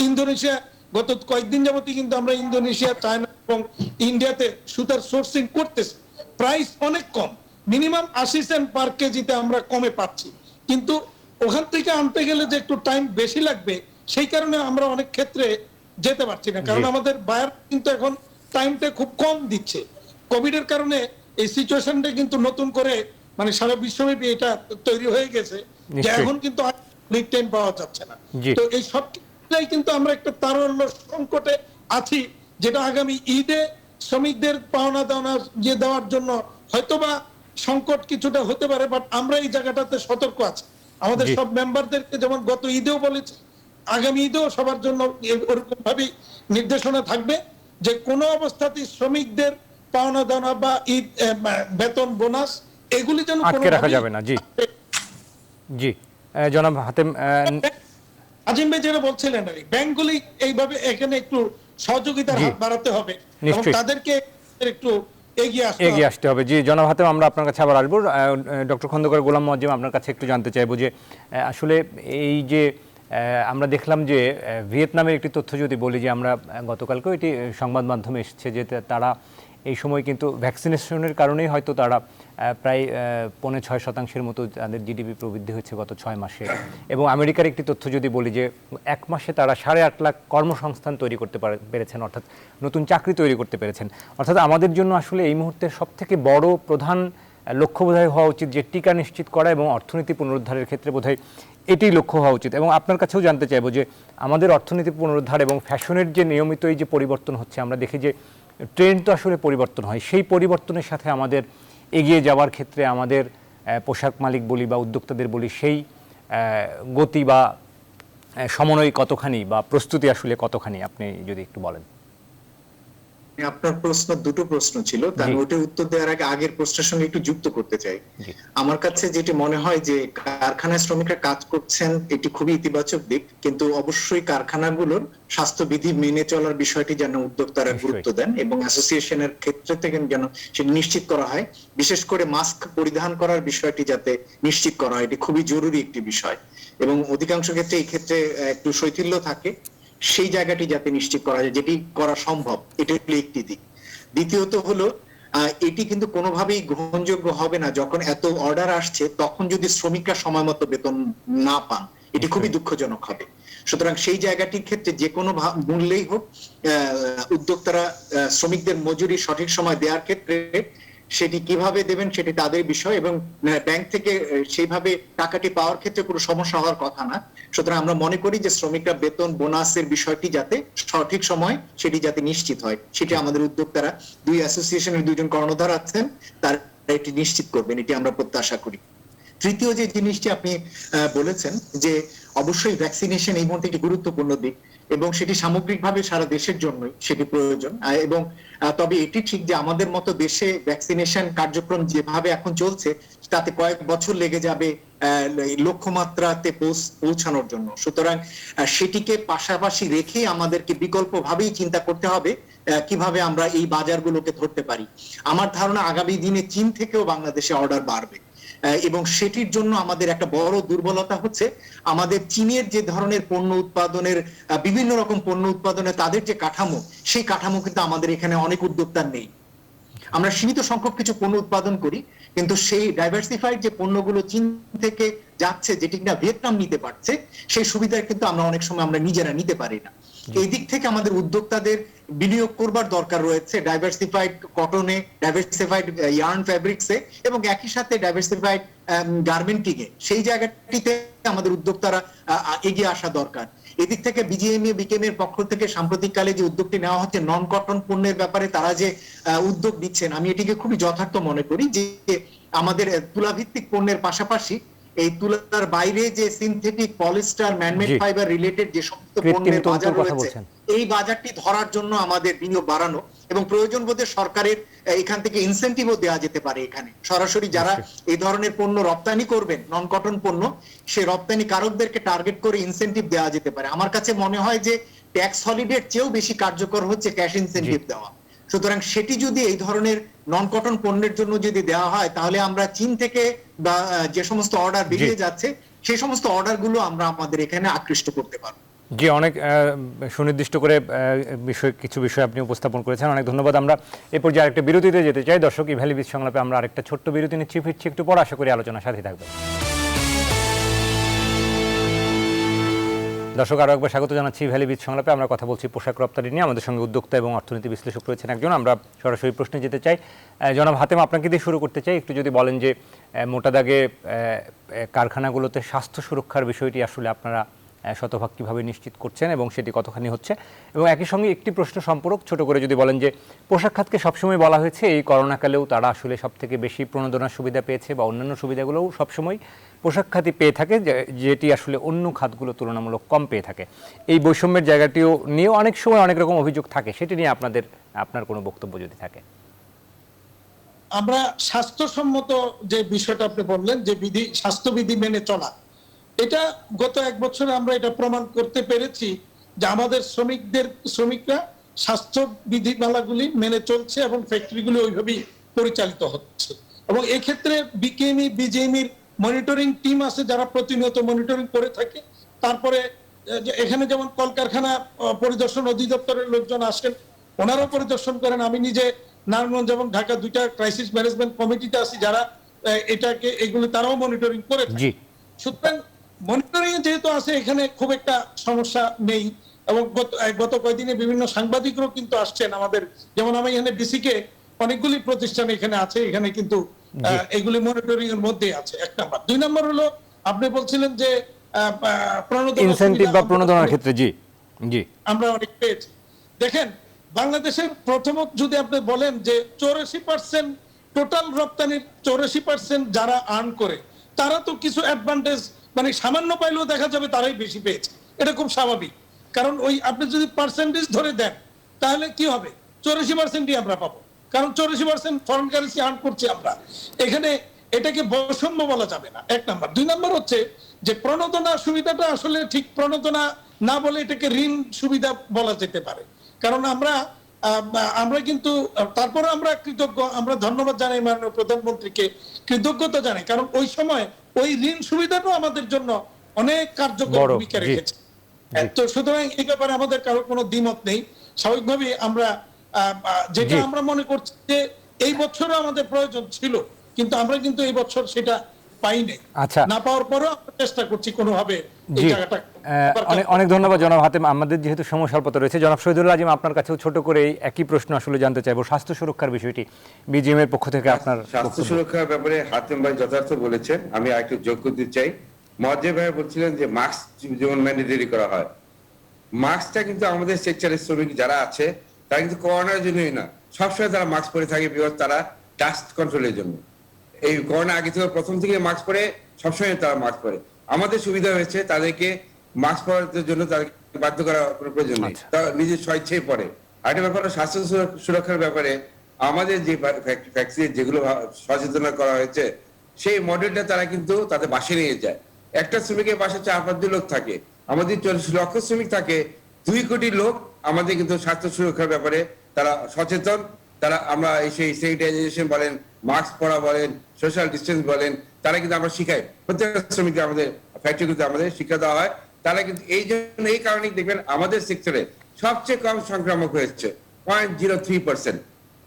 ইন্দোনেশিয়া, গত কয়েকদিন যাবতই কিন্তু আমরা ইন্দোনেশিয়া, চায়না এবং ইন্ডিয়াতে সুতার সোর্সিং করতেছি, প্রাইস অনেক কম, মিনিমাম 80 সেন্ট পার কেজিতে আমরা কমে পাচ্ছি। কিন্তু ওখান থেকে আনতে গেলে যে একটু টাইম বেশি লাগবে, সেই কারণে আমরা অনেক ক্ষেত্রে যেতে পারছি না, কারণ আমাদের বায়ার কিন্তু এখন টাইমটা খুব কম দিচ্ছে। কোভিড এর কারণে এই সিচুয়েশনটা কিন্তু নতুন করে মানে সারা বিশ্বব্যাপী এটা তৈরি হয়ে গেছে যে এখন কিন্তু লিড টাইম পাওয়া যাচ্ছে না। তো এই সব ক্ষেত্রেই কিন্তু আমরা একটা তারল্য সংকটে আছি, যেটা আগামী ঈদে শ্রমিকদের পাওনা দাওনা দিয়ে দেওয়ার জন্য হয়তোবা সংকট কিছুটা হতে পারে, বাট আমরা এই জায়গাটাতে সতর্ক আছি। আমাদের সব মেম্বারদেরকে যেমন গত ঈদেও বলেছি, আগামী ঈদেও সবার জন্য ওরকম ভাবে নির্দেশনা থাকবে যে কোনো অবস্থাতেই শ্রমিকদের পাওনা দাওনা বা ঈদ বেতন, বোনাস এগুলি যেন আটকে রাখা যাবে না। জি জি, জনাব হাতেম আজিম ভাই যেটা বলছিলেন, ব্যাংকগুলি এইভাবে এখানে একটু সহযোগিতার হাত বাড়াতে হবে এবং তাদেরকে একটু এগিয়ে আসতে হবে। জি জনাব হাতেম, আমরা আপনার কাছে আবার আসবো। ডক্টর খন্দকার গোলাম মোয়াজ্জেম, আপনার কাছে একটু জানতে চাইবো যে আসলে এই যে আমরা দেখলাম যে ভিয়েতনামের একটি তথ্য যদি বলি, যে আমরা গতকালকেও এটি সংবাদ মাধ্যমে এসেছে যে তারা এই সময় কিন্তু ভ্যাকসিনেশনের কারণেই হয়তো তারা প্রায় 5.6% মতো তাদের জিডিপি প্রবৃদ্ধি হয়েছে গত 6 মাসে। এবং আমেরিকার একটি তথ্য যদি বলি যে 1 মাসে তারা 8.5 লাখ কর্মসংস্থান তৈরি করতে পেরেছেন, অর্থাৎ নতুন চাকরি তৈরি করতে পেরেছেন। অর্থাৎ আমাদের জন্য আসলে এই মুহূর্তে সবথেকে বড় প্রধান লক্ষ্য বোধহয় হওয়া উচিত যে টিকা নিশ্চিত করা এবং অর্থনীতি পুনরুদ্ধারের ক্ষেত্রে বোধহয় এটি লক্ষ্য হওয়া উচিত। এবং আপনার কাছেও জানতে চাইবো যে আমাদের অর্থনীতি পুনরুদ্ধার এবং ফ্যাশনের যে নিয়মিত এই যে পরিবর্তন হচ্ছে, আমরা দেখি যে ট্রেন্ড তো আসলে পরিবর্তন হয়, সেই পরিবর্তনের সাথে আমাদের এগিয়ে যাওয়ার ক্ষেত্রে আমাদের পোশাক মালিক বলি বা উদ্যোক্তাদের বলি, সেই গতি বা সমন্বয় কতখানি বা প্রস্তুতি আসলে কতখানি, আপনি যদি একটু বলেন। আপনার প্রশ্ন দুটো প্রশ্ন ছিল, তার ওটা উত্তর দেওয়ার আগে আগের প্রশ্নের সঙ্গে একটু যুক্ত করতে চাই। আমার কাছে যেটি মনে হয় যে কারখানায় শ্রমিকরা কাজ করছেন, এটি খুবই ইতিবাচক দিক, কিন্তু অবশ্যই কারখানাগুলোর স্বাস্থ্যবিধি মেনে চলার বিষয়টি যেন উদ্যোক্তারা গুরুত্ব দেন এবং অ্যাসোসিয়েশনের ক্ষেত্রে থেকে যেন সেটি নিশ্চিত করা হয়, বিশেষ করে মাস্ক পরিধান করার বিষয়টি যাতে নিশ্চিত করা হয়, এটি খুবই জরুরি একটি বিষয় এবং অধিকাংশ ক্ষেত্রে এই ক্ষেত্রে একটু শৈথিল্য থাকে, সেই জায়গাটি যাতে নিশ্চিত করা যায়, যেটি করা সম্ভব, এটা হলো একটি দিক। দ্বিতীয়ত হলো এটি কিন্তু কোনোভাবেই গ্রহণযোগ্য হবে না যখন এত অর্ডার আসছে তখন যদি শ্রমিকরা সময় মতো বেতন না পান, এটি খুবই দুঃখজনক হবে। সুতরাং সেই জায়গাটির ক্ষেত্রে যে কোনো মূল্যেই হোক উদ্যোক্তারা শ্রমিকদের মজুরি সঠিক সময় দেওয়ার ক্ষেত্রে সেটি কিভাবে দেবেন সেটি তাদের বিষয় এবং ব্যাংক থেকে সেইভাবে টাকাটি পাওয়ার ক্ষেত্রে কোনো সমস্যা হওয়ার কথা না। সুতরাং আমরা মনে করি যে শ্রমিকরা বেতন বোনাসের বিষয়টি যাতে সঠিক সময় সেটি যাতে নিশ্চিত হয়, সেটি আমাদের উদ্যোক্তারা, দুই অ্যাসোসিয়েশনের দুইজন কর্ণধার আছেন, তারা এটি নিশ্চিত করবেন, এটি আমরা প্রত্যাশা করি। তৃতীয় যে জিনিসটি আপনি বলেছেন যে অবশ্যই ভ্যাকসিনেশন এই মুহূর্তে একটি গুরুত্বপূর্ণ দিক এবং সেটি সামগ্রিকভাবে সারা দেশের জন্যই সেটি প্রয়োজন। এবং তবে এটি ঠিক যে আমাদের মতো দেশে ভ্যাকসিনেশন কার্যক্রম যেভাবে এখন চলছে তাতে কয়েক বছর লেগে যাবে এই লক্ষ্যমাত্রাতে পৌঁছানোর জন্য। সুতরাং সেটিকে পাশাপাশি রেখে আমাদেরকে বিকল্পভাবেই চিন্তা করতে হবে কিভাবে আমরা এই বাজারগুলোকে ধরতে পারি। আমার ধারণা আগামী দিনে চীন থেকেও বাংলাদেশে অর্ডার বাড়বে, এবং সেটির জন্য আমাদের একটা বড় দুর্বলতা হচ্ছে আমাদের চীনের যে ধরনের পণ্য উৎপাদনের বিভিন্ন রকম পণ্য উৎপাদনের তাদের যে কাঠামো, সেই কাঠামো কিন্তু আমাদের এখানে অনেক উদ্যোক্তার নেই। আমরা সীমিত সংখ্যক কিছু পণ্য উৎপাদন করি, কিন্তু সেই ডাইভার্সিফাইড যে পণ্যগুলো চীন থেকে যাচ্ছে, যেটি কিনা ভিয়েতনাম নিতে পারছে, সেই সুবিধা কিন্তু আমরা অনেক সময় আমরা নিজেরা নিতে পারি না। এই দিক থেকে আমাদের উদ্যোক্তাদের বিনিয়োগ করবার দরকার রয়েছে ডাইভার্সিফাইড কটনে, ডাইভার্সিফাইড ইয়ার্ন ফ্যাব্রিক্সে, এবং একই সাথে ডাইভার্সিফাইড গার্মেন্টিং এ। সেই জায়গাটিতে আমাদের উদ্যোক্তারা এগিয়ে আসা দরকার। এদিক থেকে বিকেএম এর পক্ষ থেকে সাম্প্রতিককালে যে উদ্যোগটি নেওয়া হচ্ছে নন কটন পণ্যের ব্যাপারে, তারা যে উদ্যোগ নিচ্ছেন, আমি এটিকে খুবই যথার্থ মনে করি যে আমাদের তুলাভিত্তিক পণ্যের পাশাপাশি এই তুলার বাইরে যে synthetic, polyester, man-made fibre related যে সমস্ত পণ্যের বাজার রয়েছে, এই বাজারটি ধরার জন্য আমাদের বিনিয়োগ বাড়ানো, এবং প্রয়োজন বোধে সরকারের এখান থেকে ইনসেনটিভও দেওয়া যেতে পারে। এখানে সরাসরি যারা এই ধরনের পণ্য রপ্তানি করবেন, নন কটন পণ্য, সেই রপ্তানি কারকদেরকে টার্গেট করে ইনসেনটিভ দেওয়া যেতে পারে। আমার কাছে মনে হয় যে ট্যাক্স হলিডের চেয়েও বেশি কার্যকর হচ্ছে ক্যাশ ইনসেনটিভ দেওয়া। সুতরাং সেটি যদি এই ধরনের নন কটন পণ্যের জন্য যদি দেওয়া হয়, তাহলে আমরা চীন থেকে বা যে সমস্ত অর্ডার বেরিয়ে যাচ্ছে, সেই সমস্ত অর্ডার গুলো আমরা আমাদের এখানে আকৃষ্ট করতে পারবো। জি, অনেক সুনির্দিষ্ট করে কিছু বিষয় আপনি উপস্থাপন করেছেন, অনেক ধন্যবাদ। আমরা এ পর্যায়ে আরেকটা বিরতিতে যেতে চাই। দর্শক, ইভ্যালি বীজ সংলাপে আমরা আরেকটা ছোট্ট বিরতি নিচ্ছি, ফিরছি একটু পর। আশা করি আলোচনার সাথে থাকবে। দর্শক, আরও একবার স্বাগত জানাচ্ছি ইভ্যালি বীজ সংলাপে। আমরা কথা বলছি পোশাক রপ্তানি নিয়ে। আমাদের সঙ্গে উদ্যোক্তা এবং অর্থনীতি বিশ্লেষক রয়েছেন একজন। আমরা সরাসরি প্রশ্নে যেতে চাই। জনাব হাতেম, আপনাকে দিয়ে শুরু করতে চাই। একটু যদি বলেন যে মোটা দাগে কারখানাগুলোতে স্বাস্থ্য সুরক্ষার বিষয়টি আসলে আপনারা শতভাগ কীভাবে নিশ্চিত করছেন এবং সেটি কতখানি হচ্ছে, এবং একই সঙ্গে একটি প্রশ্ন সম্পর্ক ছোট করে যদি বলেন যে পোশাক খাতকে সবসময় বলা হয়েছে এই করোনাকালেও তারা আসলে সবথেকে বেশি প্রণোদনার সুবিধা পেয়েছে, বা অন্যান্য সুবিধাগুলোও সবসময় পোশাক খাতই পেয়ে থাকে, যেটি আসলে অন্য খাতগুলো তুলনামূলক কম পেয়ে থাকে। এই বৈষম্যের জায়গাটিও নিয়েও অনেক সময় অনেক রকম অভিযোগ থাকে, সেটি নিয়ে আপনার কোনো বক্তব্য যদি থাকে। আমরা স্বাস্থ্যসম্মত যে বিষয়টা আপনি বললেন, যে স্বাস্থ্যবিধি মেনে চলা, এটা গত এক বছরে আমরা এটা প্রমাণ করতে পেরেছি যে আমাদের শ্রমিকরা স্বাস্থ্য বিধিমালাগুলি মেনে চলছে এবং ফ্যাক্টরিগুলি ওইভাবেই পরিচালিত হচ্ছে। এবং এক্ষেত্রে বিজিএমইর মনিটরিং টিম আছে যারা প্রতিনিয়ত মনিটরিং করে থাকে। তারপরে এখানে যেমন কলকারখানা পরিদর্শন অধিদপ্তরের লোকজন আসেন, ওনারাও পরিদর্শন করেন। আমি নিজে নারায়ণগঞ্জ এবং ঢাকা দুইটা ক্রাইসিস ম্যানেজমেন্ট কমিটিতে আছি, যারা এগুলো তারাও মনিটরিং করে থাকে। সুতরাং মনিটরিং যেহেতু আছে, এখানে খুব একটা সমস্যা নেই। এবং গত কয়েকদিনে বিভিন্ন সাংবাদিকরাও কিন্তু আসছেন আমাদের, যেমন আমি এখানে ডিসিকে অনেকগুলি প্রতিষ্ঠান এখানে আছে, এখানে কিন্তু এগুলি মনিটরিং এর মধ্যে আছে। এক নাম্বার। দুই নাম্বার হলো আপনি বলছিলেন যে প্রণোদনার ক্ষেত্রে জি আমরা অনেক পেয়েছি। দেখেন, বাংলাদেশের প্রথমত যদি আপনি বলেন যে 84% টোটাল রপ্তানির 84% যারা আর্ন করে, তারা তো কিছু অ্যাডভান্টেজ মানে সামান্য পাইলেও দেখা যাবে তারাই বেশি পেয়েছে। এটা খুব স্বাভাবিক, কারণ ওই আপনি যদি পার্সেন্টেজ ধরে দেন তাহলে কি হবে, 84%ই আমরা পাবো, কারণ 84% ফরেন কারেন্সি আর্ন করছি আমরা। এখানে এটাকে বৈষম্য বলা যাবে না, এক নাম্বার। দুই নাম্বার হচ্ছে যে প্রণোদনা সুবিধাটা আসলে ঠিক প্রণোদনা না বলে এটাকে ঋণ সুবিধা বলা যেতে পারে। কারণ আমরা কিন্তু তারপরে আমরা কৃতজ্ঞ, আমরা ধন্যবাদ জানাই মাননীয় প্রধানমন্ত্রীকে, কৃতজ্ঞতা জানাই, কারণ ওই সময় ওই ঋণ সুবিধাটাও আমাদের জন্য অনেক কার্যকর ভূমিকা রেখেছে। তো সুতরাং এই ব্যাপারে আমাদের কারো কোনো দ্বিমত নেই। স্বাভাবিকভাবে আমরা যেটা আমরা মনে করছি যে এই বছরও আমাদের প্রয়োজন ছিল, কিন্তু আমরা কিন্তু এই বছর সেটা পাইনি। আচ্ছা, না পাওয়ার পরেও আমরা চেষ্টা করছি কোনোভাবে এই জায়গাটা। অনেক ধন্যবাদ জনাব হাতেম। আমাদের যেহেতু সময় স্বল্পতা রয়েছে, জনাব শহীদুল আজিম, আপনার কাছেও ছোট করে একই প্রশ্ন আসলে জানতে চাইবো, স্বাস্থ্য সুরক্ষার বিষয়টি বিজিএম এর পক্ষ থেকে আপনার। স্বাস্থ্য সুরক্ষার ব্যাপারে হাতেম ভাই যথার্থ বলেছেন, আমি আরেকটু যোগ করতে চাই। মহাদেব ভাই বলছিলেন যে মাস্ক যেমন ম্যান্ডেটরি করা হয়, মাস্কটা কিন্তু আমাদের সেক্টরের শ্রমিক যারা আছে তারা কিন্তু করোনার জন্যই না, সবসময় তারা মাস্ক পরে থাকে, বিকজ তারা ডাস্ট কন্ট্রোলের জন্য। এই করোনা আগে থেকে প্রথম থেকে মাস্ক পরে, সবসময় তারা মাস্ক পরে। আমাদের সুবিধা হয়েছে তাদেরকে মাস্ক পরার জন্য তাদেরকে বাধ্য করার কোনো প্রয়োজন নেই, তারা নিজের স্বেচ্ছায় পরে। আরেকটা ব্যাপার, স্বাস্থ্য সুরক্ষার ব্যাপারে আমাদের যে ফ্যাক্টরি যেগুলো সচেতন করা হয়েছে, সেই মডেলটা তারা কিন্তু তাদের বাসে নিয়ে যায়। একটা শ্রমিকের বাসে 4-5 লোক থাকে, আমাদের 40 লক্ষ শ্রমিক থাকে, 2 কোটি লোক আমাদের কিন্তু স্বাস্থ্য সুরক্ষার ব্যাপারে তারা সচেতন। তারা আমরা সেই স্যানিটাইজেশন বলেন, মাস্ক পরা বলেন, সোশ্যাল ডিস্টেন্স বলেন, তারা কিন্তু আমরা শিখাই। প্রত্যেকটা শ্রমিককে আমাদের ফ্যাক্টরিগুলোতে আমাদের শিক্ষা দেওয়া হয়। তারা কিন্তু এই কারণেই দেখবেন আমাদের সেক্টরে সবচেয়ে কম সংক্রামক হয়েছে 0.03%।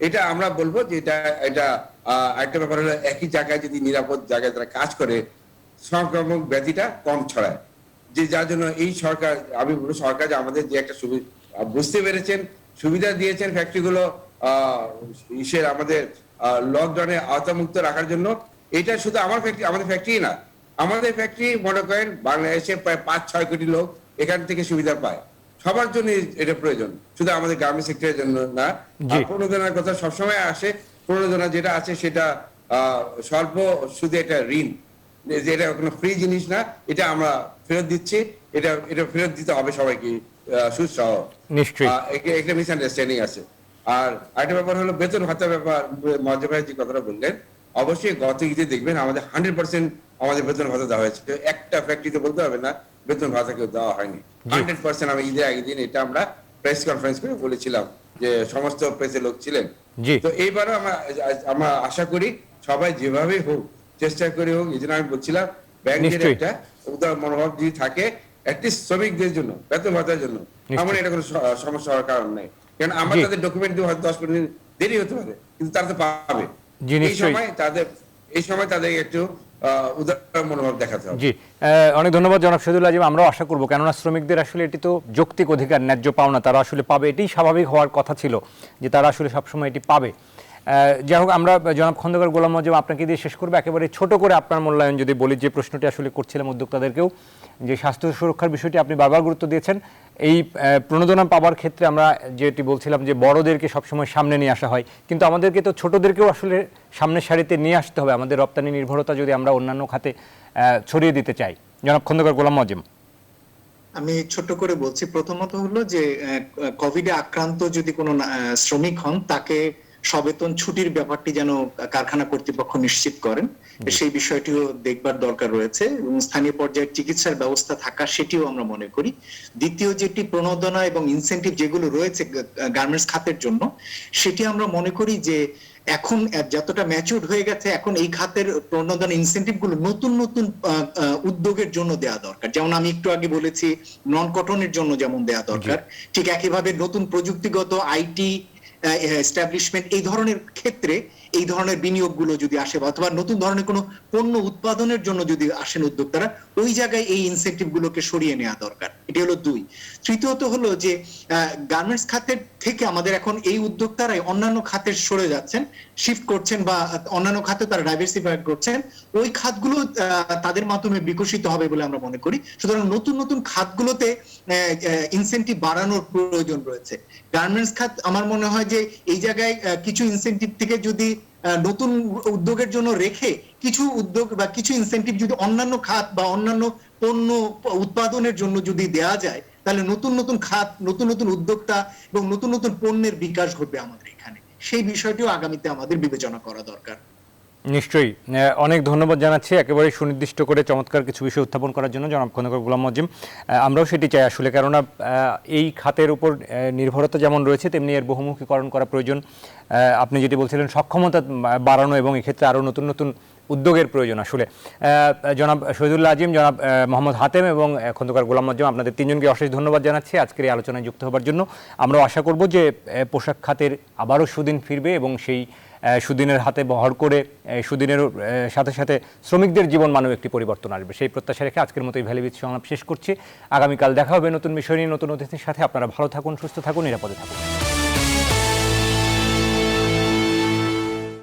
এটা আমরা বলবো যে এটা একটা ব্যাপার হলো, একই জায়গায় যদি নিরাপদ জায়গায় তারা কাজ করে সংক্রামক ব্যাধিটা কম ছড়ায়। যে যার জন্য এই সরকার, আমি বলবো সরকার যে আমাদের যে একটা বুঝতে পেরেছেন, সুবিধা দিয়েছেন ফ্যাক্টরিগুলো আমাদের লকডাউনে আওতামুক্ত রাখার জন্য। এটা শুধু আমাদের ফ্যাক্টরি না, আমাদের ফ্যাক্টরি মনে করেন বাংলাদেশে প্রায় 5-6 কোটি লোক এখান থেকে সুবিধা পায়। সবার জন্য এটা প্রয়োজন, শুধু আমাদের গার্মেন্টস সেক্টরের জন্য না। প্রণোদনার কথা সবসময় আসে, প্রণোদনা যেটা আছে সেটা স্বল্প সুদে একটা ঋণ, যে এটা কোনো ফ্রি জিনিস না, এটা আমরা ফেরত দিচ্ছি, এটা ফেরত দিতে হবে সবাইকে সুদ সহ। নিশ্চয়ই একটা মিসআন্ডারস্ট্যান্ডিং আছে। আর একটা ব্যাপার হলো বেতন ভাতা ব্যাপার, মজা ভাই যে কথাটা বললেন, অবশ্যই গত ঈদে দেখবেন আমাদের 100% আমাদের বেতন ভাতা দেওয়া হয়েছে। একটা ফ্যাক্টরিতে বলতে হবে না বেতন ভাতা কেউ দেওয়া হয়নি। 100% আমি ঈদের আগের দিন এটা আমরা প্রেস কনফারেন্স করে বলেছিলাম, যে সমস্ত প্রেসের লোক ছিলেন। তো এইবারও আমরা আশা করি সবাই যেভাবে হোক চেষ্টা করে হোক। এই জন্য আমি বলছিলাম ব্যাংকের একটা উদার মনোভাব যদি থাকে অ্যাটলিস্ট শ্রমিকদের জন্য বেতন ভাতার জন্য, আমার এটা কোনো সমস্যা হওয়ার কারণ নেই। কারণ আমরা তাদের ডকুমেন্ট দিয়ে হয়তো 10-15 দিন দেরি হতে পারে, কিন্তু তারা তো পাবে। এই সময় তাদের একটু উদার মনোভাব দেখাতে হবে। জি, অনেক ধন্যবাদ জনাব শহীদুল আজিম। আমরাও আশা করবো, কেননা শ্রমিকদের আসলে এটি তো যৌক্তিক অধিকার, ন্যায্য পাওনা, তারা আসলে পাবে, এটাই স্বাভাবিক হওয়ার কথা ছিল যে তারা আসলে সবসময় এটি পাবে। যাই হোক, আমরা জনাব খন্দকার গোলাম মজিব আপনাকে দিয়ে শেষ করবো। একেবারে ছোট করে আপনার মূল্যায়ন যদি বলি, যে প্রশ্নটি আসলে করছিলাম উদ্যোক্তাদেরকেও, যে স্বাস্থ্য সুরক্ষার বিষয়টি আপনি বারবার গুরুত্ব দিয়েছেন। এই প্রণোদনা পাওয়ার ক্ষেত্রে আমরা যেটি বলছিলাম যে বড়দেরকে সবসময় সামনে নিয়ে আসা হয়, কিন্তু আমাদেরকে তো ছোটদেরকেও আসলে সামনের সারিতে নিয়ে আসতে হবে, আমাদের রপ্তানি নির্ভরতা যদি আমরা অন্যান্য খাতে ছড়িয়ে দিতে চাই। জনাব খন্দকার গোলাম মজিব। আমি ছোট করে বলছি, প্রথমত হলো যে কোভিডে আক্রান্ত যদি কোনো শ্রমিক হন, তাকে সবেতন ছুটির ব্যাপারটি যেন কারখানা কর্তৃপক্ষ নিশ্চিত করেন, সেই বিষয়টিও দেখবার দরকার রয়েছে, এবং স্থানীয় পর্যায়ে চিকিৎসার ব্যবস্থা থাকা, সেটিও আমরা মনে করি। দ্বিতীয় যেটি প্রণোদনা এবং ইনসেনটিভ যেগুলো রয়েছে গার্মেন্টস খাতের জন্য, সেটি আমরা মনে করি যে এখন যতটা ম্যাচিউর হয়ে গেছে, এখন এই খাতের প্রণোদনা ইনসেনটিভ গুলো নতুন নতুন উদ্যোগের জন্য দেওয়া দরকার। যেমন আমি একটু আগে বলেছি নন কটনের জন্য যেমন দেওয়া দরকার, ঠিক একইভাবে নতুন প্রযুক্তিগত আইটি এস্টাবলিশমেন্ট এই ধরনের ক্ষেত্রে এই ধরনের বিনিয়োগগুলো যদি আসে, অথবা নতুন ধরনের কোনো পণ্য উৎপাদনের জন্য যদি আসেন উদ্যোক্তারা, ওই জায়গায় এই ইনসেন্টিভ গুলোকে সরিয়ে নেওয়া দরকার। এটি হলো 2। তৃতীয়ত হলো যে গার্মেন্টস খাতের থেকে আমাদের এখন এই উদ্যোক্তারাই অন্যান্য খাতে সরে যাচ্ছেন, শিফট করছেন, বা অন্যান্য খাতে তারা ডাইভার্সিফাই করছেন, ওই খাতগুলো তাদের মাধ্যমে বিকশিত হবে বলে আমরা মনে করি। সুতরাং নতুন নতুন খাতগুলোতে ইনসেন্টিভ বাড়ানোর প্রয়োজন রয়েছে। গার্মেন্টস খাত আমার মনে হয় যে এই জায়গায় কিছু ইনসেন্টিভ থেকে যদি নতুন উদ্যোগের জন্য রেখে কিছু উদ্যোগ বা কিছু ইনসেন্টিভ যদি অন্যান্য খাত বা অন্যান্য পণ্য উৎপাদনের জন্য যদি দেয়া যায়, তাহলে নতুন নতুন খাত, নতুন নতুন উদ্যোক্তা এবং নতুন নতুন পণ্যের বিকাশ ঘটবে আমাদের এখানে। সেই বিষয়টিও আগামীতে আমাদের বিবেচনা করা দরকার। নিশ্চয়ই, অনেক ধন্যবাদ জানাচ্ছি একেবারে সুনির্দিষ্ট করে চমৎকার কিছু বিষয় উত্থাপন করার জন্য জনাব খন্দকার গোলাম মজিব। আমরাও সেটি চাই আসলে, কেননা এই খাতের উপর নির্ভরতা যেমন রয়েছে, তেমনি এর বহুমুখীকরণ করা প্রয়োজন। আপনি যেটি বলছিলেন সক্ষমতা বাড়ানো, এবং এক্ষেত্রে আরও নতুন নতুন উদ্যোগের প্রয়োজন আসলে। জনাব শহীদুল্লাহ আজিম, জনাব মোহাম্মদ হাতেম এবং খন্দকার গোলাম মজিব, আপনাদের তিনজনকে অশেষ ধন্যবাদ জানাচ্ছি আজকের এই আলোচনায় যুক্ত হবার জন্য। আমরাও আশা করব যে পোশাক খাতের আবারও সুদিন ফিরবে, এবং সেই সুদিনের হাতে বহর করে সুদিনের সাথে সাথে শ্রমিকদের জীবন মানেও একটি পরিবর্তন আসবে, সেই প্রত্যাশা রেখে আজকের মতো এই ভ্যালিবিট সংলাপ শেষ করছি। আগামীকাল দেখা হবে নতুন বিষয় নিয়ে, নতুন অতিথির সাথে। আপনারা ভালো থাকুন, সুস্থ থাকুন, নিরাপদে থাকুন।